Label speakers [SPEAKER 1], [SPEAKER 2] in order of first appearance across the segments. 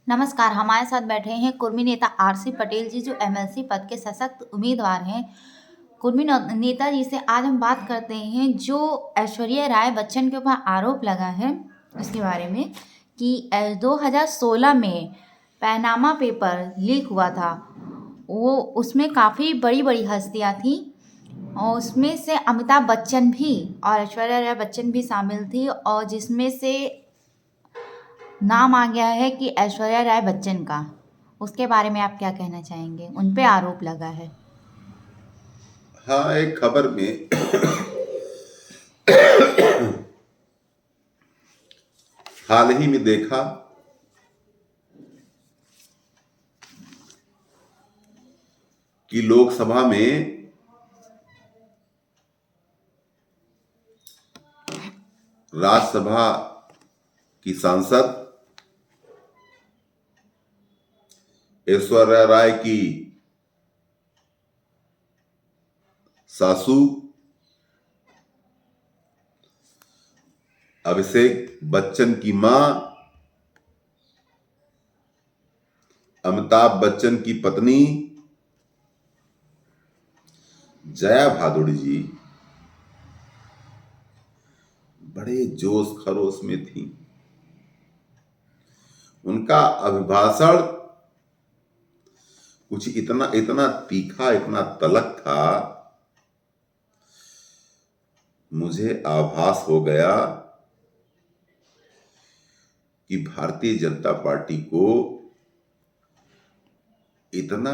[SPEAKER 1] नमस्कार, हमारे साथ बैठे हैं कुर्मी नेता आरसी पटेल जी, जो एमएलसी पद के सशक्त उम्मीदवार हैं। कुर्मी नेता जी से आज हम बात करते हैं जो ऐश्वर्या राय बच्चन के ऊपर आरोप लगा है उसके बारे में कि 2016 में पैनामा पेपर लीक हुआ था। वो उसमें काफ़ी बड़ी बड़ी हस्तियाँ थीं और उसमें से अमिताभ बच्चन भी और ऐश्वर्या राय बच्चन भी शामिल थी, और जिसमें से नाम आ गया है कि ऐश्वर्या राय बच्चन का। उसके बारे में आप क्या कहना चाहेंगे? उन पे आरोप लगा है।
[SPEAKER 2] हाँ, एक खबर में हाल ही में देखा कि लोकसभा में राज्यसभा की सांसद ऐश्वर्या राय की सासू अभिषेक बच्चन की मां अमिताभ बच्चन की पत्नी जया भादुड़ी जी बड़े जोश खरोश में थी। उनका अभिभाषण कुछ इतना इतना तीखा, इतना तलक था, मुझे आभास हो गया कि भारतीय जनता पार्टी को इतना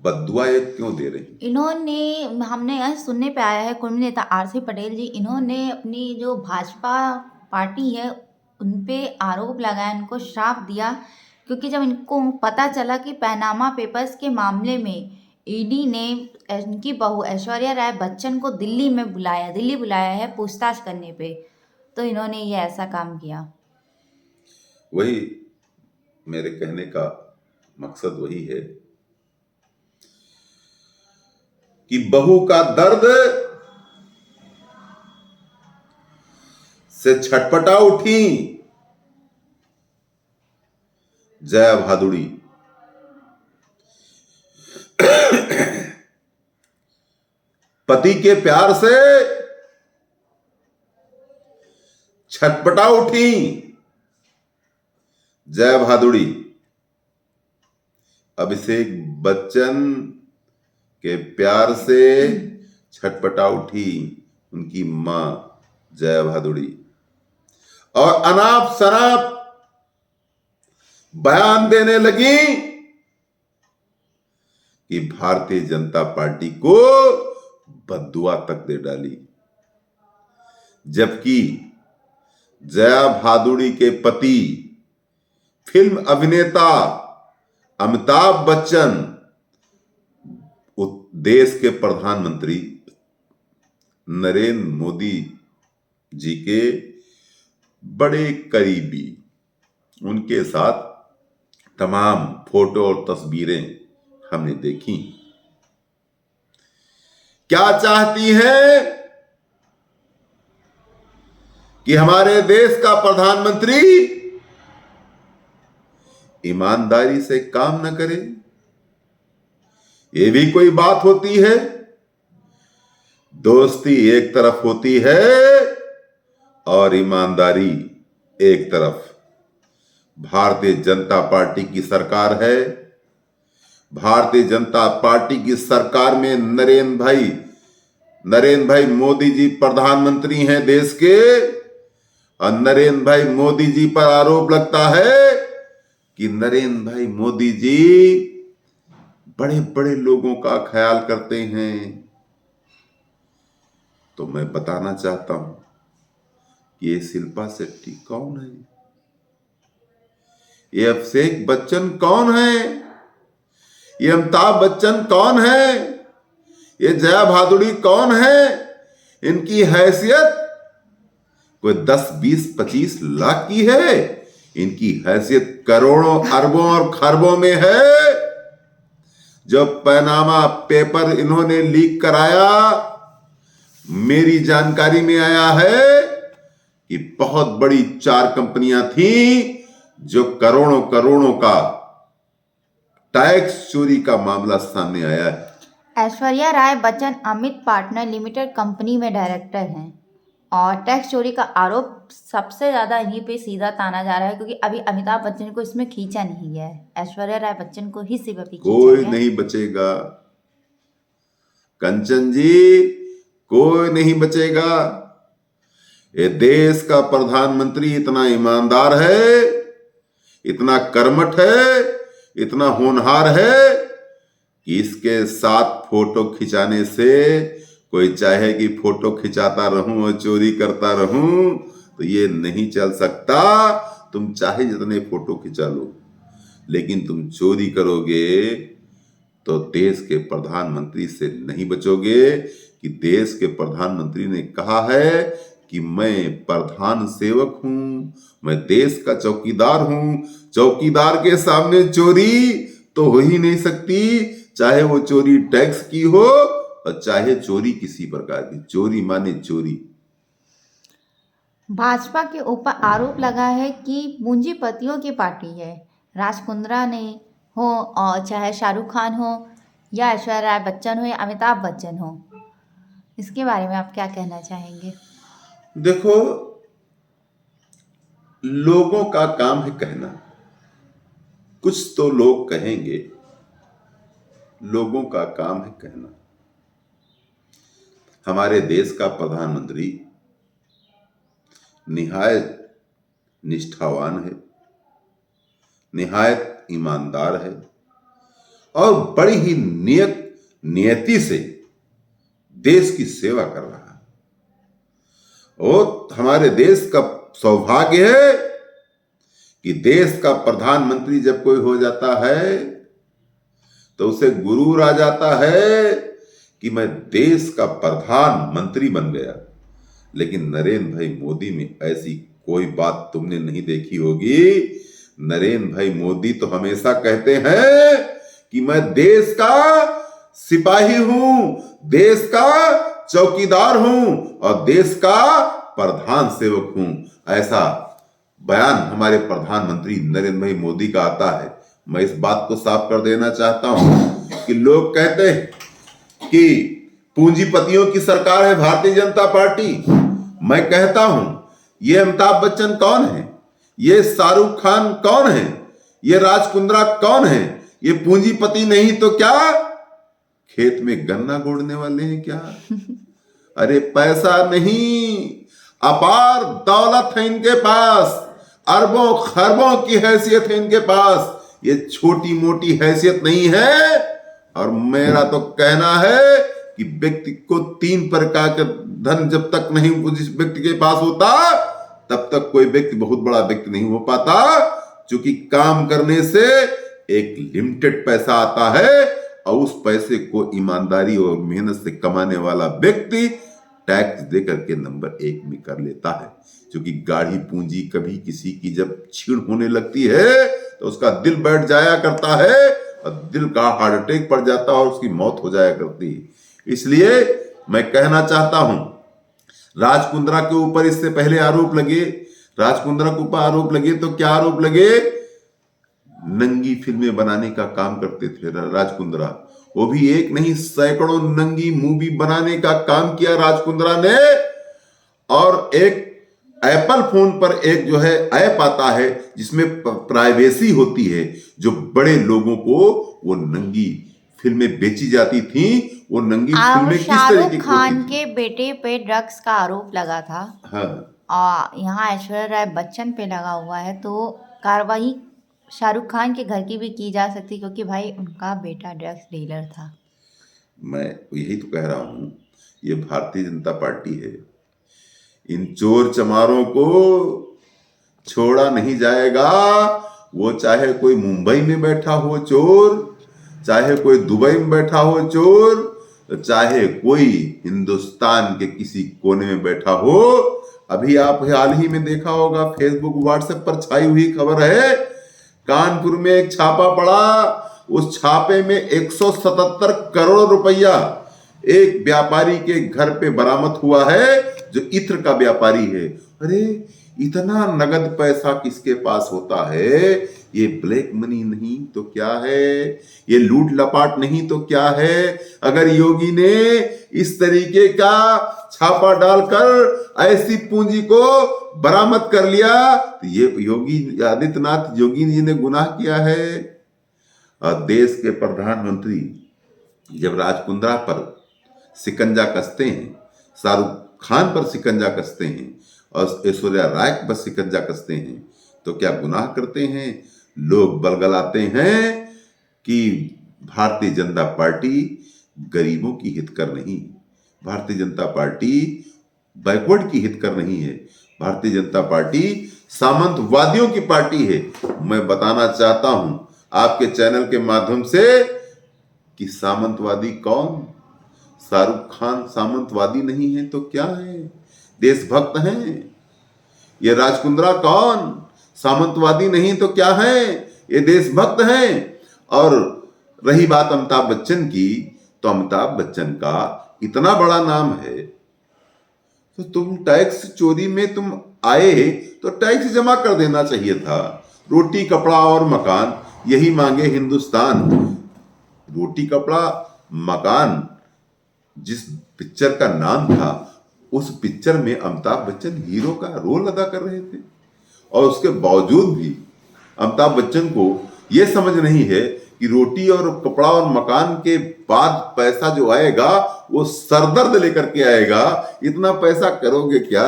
[SPEAKER 2] बद्दुआ ये क्यों दे रही।
[SPEAKER 1] इन्होंने, हमने यह सुनने पे आया है, कुर्मी नेता आरसी पटेल जी, इन्होंने अपनी जो भाजपा पार्टी है उन पे आरोप लगाया, इनको श्राप दिया, क्योंकि जब इनको पता चला कि पैनामा पेपर्स के मामले में ईडी ने इनकी बहू ऐश्वर्या राय बच्चन को दिल्ली बुलाया है पूछताछ करने पे, तो इन्होंने ये ऐसा काम किया।
[SPEAKER 2] वही मेरे कहने का मकसद वही है कि बहू का दर्द से छटपटा उठी जया भादुड़ी। पति के प्यार से छटपटा उठी जया भादुड़ी। अभिषेक बच्चन के प्यार से छटपटा उठी उनकी मां जया भादुड़ी, और अनाप शनाप बयान देने लगी कि भारतीय जनता पार्टी को बद्दुआ तक दे डाली। जबकि जया भादुड़ी के पति फिल्म अभिनेता अमिताभ बच्चन देश के प्रधानमंत्री नरेंद्र मोदी जी के बड़े करीबी, उनके साथ तमाम फोटो और तस्वीरें हमने देखी। क्या चाहती हैं कि हमारे देश का प्रधानमंत्री ईमानदारी से काम न करे? ये भी कोई बात होती है? दोस्ती एक तरफ होती है और ईमानदारी एक तरफ। भारतीय जनता पार्टी की सरकार है। भारतीय जनता पार्टी की सरकार में नरेंद्र भाई मोदी जी प्रधानमंत्री हैं देश के, और नरेंद्र भाई मोदी जी पर आरोप लगता है कि नरेंद्र भाई मोदी जी बड़े बड़े लोगों का ख्याल करते हैं। तो मैं बताना चाहता हूं कि ये शिल्पा शेट्टी कौन है? ये अभिषेक बच्चन कौन है? ये अमिताभ बच्चन कौन है? ये जया भादुड़ी कौन है? इनकी हैसियत कोई 10, 20, 25 लाख की है? इनकी हैसियत करोड़ों, अरबों और खरबों में है। जब पैनामा पेपर इन्होंने लीक कराया, मेरी जानकारी में आया है कि बहुत बड़ी 4 कंपनियां थीं जो करोड़ों करोड़ों का टैक्स चोरी का मामला सामने आया है।
[SPEAKER 1] Aishwarya Rai Bachchan Amit partner limited company में डायरेक्टर हैं और टैक्स चोरी का आरोप सबसे ज्यादा इन्हीं पे सीधा ताना जा रहा है, क्योंकि अभी अमिताभ बच्चन को इसमें खींचा नहीं गया है, ऐश्वर्या राय बच्चन को ही सिर्फ अभी खींचा
[SPEAKER 2] कोई
[SPEAKER 1] गया है।
[SPEAKER 2] नहीं बचेगा कंचन जी, कोई नहीं बचेगा। ये देश का प्रधानमंत्री इतना ईमानदार है, इतना कर्मठ है, इतना होनहार है कि इसके साथ फोटो खिंचाने से कोई चाहे कि फोटो खिंचाता रहूं और चोरी करता रहूं तो ये नहीं चल सकता। तुम चाहे जितने फोटो खिंचा लो, लेकिन तुम चोरी करोगे तो देश के प्रधानमंत्री से नहीं बचोगे। कि देश के प्रधानमंत्री ने कहा है कि मैं प्रधान सेवक हूं, मैं देश का चौकीदार हूं। चौकीदार के सामने चोरी तो हो ही नहीं सकती, चाहे वो चोरी टैक्स की हो और चाहे चोरी किसी प्रकार की। चोरी माने चोरी।
[SPEAKER 1] भाजपा के ऊपर आरोप लगा है कि पूंजीपतियों की पार्टी है। राज कुंद्रा ने हो और चाहे शाहरुख खान हो या ऐश्वर्या राय बच्चन हो या अमिताभ बच्चन हो, इसके बारे में आप क्या कहना चाहेंगे?
[SPEAKER 2] देखो, लोगों का काम है कहना, कुछ तो लोग कहेंगे, लोगों का काम है कहना। हमारे देश का प्रधानमंत्री निहायत निष्ठावान है, निहायत ईमानदार है और बड़ी ही नियति से देश की सेवा कर रहा है। और हमारे देश का सौभाग्य है कि देश का प्रधानमंत्री जब कोई हो जाता है तो उसे गुरूर आ जाता है कि मैं देश का प्रधानमंत्री बन गया। लेकिन नरेंद्र भाई मोदी में ऐसी कोई बात तुमने नहीं देखी होगी। नरेंद्र भाई मोदी तो हमेशा कहते हैं कि मैं देश का सिपाही हूं, देश का चौकीदार हूं और देश का प्रधान सेवक हूं। ऐसा बयान हमारे प्रधानमंत्री नरेंद्र भाई मोदी का आता है। मैं इस बात को साफ कर देना चाहता हूं कि लोग कहते हैं कि पूंजीपतियों की सरकार है भारतीय जनता पार्टी। मैं कहता हूं, ये अमिताभ बच्चन कौन है, ये शाहरुख खान कौन है, ये राज कुंद्रा कौन है? ये पूंजीपति नहीं तो क्या खेत में गन्ना गोड़ने वाले हैं क्या? अरे पैसा नहीं, अपार दौलत है इनके पास, अरबों खरबों की हैसियत है इनके पास। ये छोटी मोटी हैसियत नहीं है। और मेरा तो कहना है कि व्यक्ति को 3 प्रकार का धन जब तक नहीं जिस व्यक्ति के पास होता तब तक कोई व्यक्ति बहुत बड़ा व्यक्ति नहीं हो पाता। क्योंकि काम करने से एक लिमिटेड पैसा आता है और उस पैसे को ईमानदारी और मेहनत से कमाने वाला व्यक्ति टैक्स देकर के नंबर 1 में कर लेता है। क्योंकि गाढ़ी पूंजी कभी किसी की जब छीण होने लगती है तो उसका दिल बैठ जाया करता है और दिल का हार्ट अटैक पड़ जाता है और उसकी मौत हो जाया करती है। इसलिए मैं कहना चाहता हूं, राज कुंद्रा के ऊपर इससे पहले आरोप लगे, राज कुंद्रा के ऊपर आरोप लगे तो क्या आरोप लगे? नंगी फिल्में बनाने का काम करते थे राज कुंद्रा। वो भी एक नहीं, सैकड़ों नंगी मूवी बनाने का काम किया राज कुंद्रा ने। और एक एप्पल फोन पर एक जो है ऐप आता है जिसमें प्राइवेसी होती है, जो बड़े लोगों को वो नंगी फिल्में बेची जाती थी। वो नंगी फिल्में किस तरीके की होती थी?
[SPEAKER 1] शाहरुख खान के बेटे पे ड्रग्स का आरोप लगा था।
[SPEAKER 2] हाँ।
[SPEAKER 1] और यहाँ ऐश्वर्या राय बच्चन पे लगा हुआ है, तो कार्रवाई शाहरुख खान के घर की भी की जा सकती, क्योंकि भाई उनका बेटा ड्रग्स डीलर था।
[SPEAKER 2] मैं यही तो कह रहा हूं, ये भारतीय जनता पार्टी है। इन चोर चमारों को छोड़ा नहीं जाएगा। वो चाहे कोई मुंबई में बैठा हो चोर, चाहे कोई दुबई में बैठा हो चोर, चाहे कोई हिंदुस्तान के किसी कोने में बैठा हो। अभी आप हाल ही में देखा होगा, फेसबुक व्हाट्सएप पर छाई हुई खबर है, कानपुर में एक छापा पड़ा। उस छापे में 177 करोड़ रुपया एक व्यापारी के घर पे बरामद हुआ है, जो इत्र का व्यापारी है। अरे इतना नगद पैसा किसके पास होता है? ये ब्लैक मनी नहीं तो क्या है? ये लूट लपाट नहीं तो क्या है? अगर योगी ने इस तरीके का छापा डालकर ऐसी पूंजी को बरामद कर लिया तो ये योगी आदित्यनाथ योगी जी ने गुनाह किया है। और देश के प्रधानमंत्री जब राज कुंद्रा पर शिकंजा कसते हैं, शाहरुख खान पर शिकंजा कसते हैं और ऐश्वर्या राय पर शिकंजा कसते हैं तो क्या गुनाह करते हैं? लोग बलगलाते हैं कि भारतीय जनता पार्टी गरीबों की हित कर नहीं, भारतीय जनता पार्टी बैकवर्ड की हित कर नहीं है, भारतीय जनता पार्टी सामंतवादियों की पार्टी है। मैं बताना चाहता हूं आपके चैनल के माध्यम से कि सामंतवादी कौन? शाहरुख खान सामंतवादी नहीं है तो क्या है? देशभक्त हैं। ये राज कुंद्रा कौन? सामंतवादी नहीं तो क्या है? ये देशभक्त हैं। और रही बात अमिताभ बच्चन की, तो अमिताभ बच्चन का इतना बड़ा नाम है तो तुम टैक्स चोरी में तुम आए तो टैक्स जमा कर देना चाहिए था। रोटी कपड़ा और मकान यही मांगे हिंदुस्तान। रोटी कपड़ा मकान जिस पिक्चर का नाम था, उस पिक्चर में अमिताभ बच्चन हीरो का रोल अदा कर रहे थे और उसके बावजूद भी अमिताभ बच्चन को यह समझ नहीं है कि रोटी और कपड़ा और मकान के बाद पैसा जो आएगा वो सरदर्द लेकर के आएगा। इतना पैसा करोगे क्या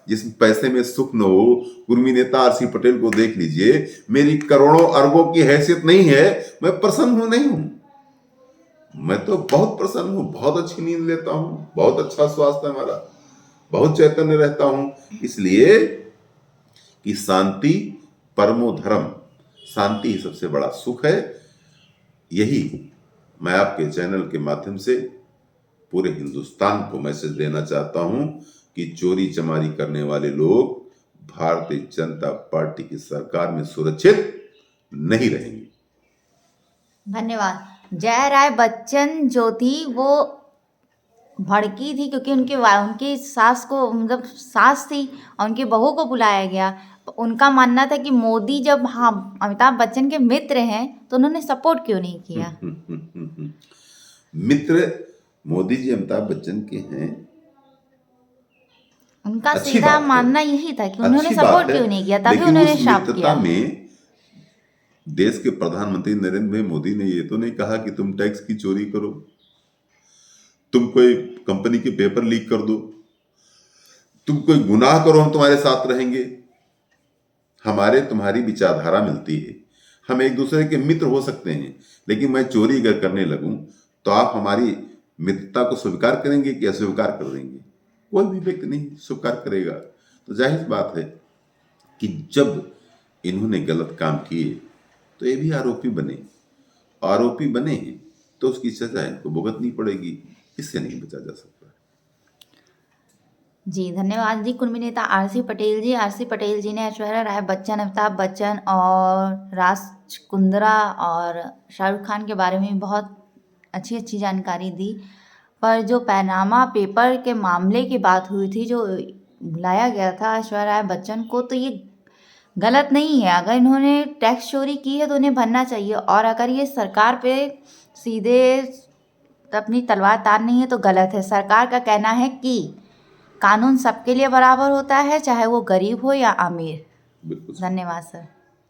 [SPEAKER 2] जिस पैसे में सुख न हो? कुर्मी नेता आरसी पटेल को देख लीजिए, मेरी करोड़ों अरबों की हैसियत नहीं है, मैं प्रसन्न हूं नहीं हूं? मैं तो बहुत प्रसन्न हूं, बहुत अच्छी नींद लेता हूं, बहुत अच्छा स्वास्थ्य है हमारा, बहुत चैतन्य रहता हूं। इसलिए कि शांति परमो धर्म, शांति ही सबसे बड़ा सुख है। यही मैं आपके चैनल के माध्यम से पूरे हिंदुस्तान को मैसेज देना चाहता हूं कि चोरी चमारी करने वाले लोग भारतीय जनता पार्टी की सरकार में सुरक्षित नहीं रहेंगे।
[SPEAKER 1] धन्यवाद। जया राय बच्चन जो थी वो भड़की थी क्योंकि उनकी सास को, मतलब सास थी और उनकी बहू को बुलाया गया। तो उनका मानना था कि मोदी जब अमिताभ बच्चन के मित्र हैं तो उन्होंने सपोर्ट क्यों नहीं किया?
[SPEAKER 2] मित्र मोदी जी अमिताभ बच्चन के हैं,
[SPEAKER 1] उनका सीधा मानना यही था कि उन्होंने सपोर्ट क्यों नहीं किया, तभी उन्होंने शाप किया।
[SPEAKER 2] में देश के प्रधानमंत्री नरेंद्र भाई मोदी ने ये तो नहीं कहा कि तुम टैक्स की चोरी करो, तुम कोई कंपनी के पेपर लीक कर दो, तुम कोई गुनाह करो, हम तुम्हारे साथ रहेंगे। हमारे तुम्हारी विचारधारा मिलती है, हम एक दूसरे के मित्र हो सकते हैं, लेकिन मैं चोरी अगर करने लगूं तो आप हमारी मित्रता को स्वीकार करेंगे कि अस्वीकार कर देंगे? कोई भी व्यक्ति नहीं स्वीकार करेगा। तो जाहिर बात है कि जब इन्होंने गलत काम किए तो ये भी आरोपी बने हैं तो उसकी सजा इनको भुगतनी पड़ेगी, इससे नहीं बचा जा सकता।
[SPEAKER 1] जी धन्यवाद जी। कुर्मी नेता आरसी पटेल जी ने ऐश्वर्या राय बच्चन, अमिताभ बच्चन और राज कुंद्रा और शाहरुख खान के बारे में बहुत अच्छी जानकारी दी। पर जो पैनामा पेपर के मामले की बात हुई थी, जो बुलाया गया था ऐश्वर्या राय बच्चन को, तो ये गलत नहीं है। अगर इन्होंने टैक्स चोरी की है तो उन्हें भरना चाहिए, और अगर ये सरकार पे सीधे अपनी तलवार तार नहीं है तो गलत है। सरकार का कहना है कि कानून सबके लिए बराबर होता है, चाहे वो गरीब हो या अमीर।
[SPEAKER 2] बिल्कुल।
[SPEAKER 1] धन्यवाद सर।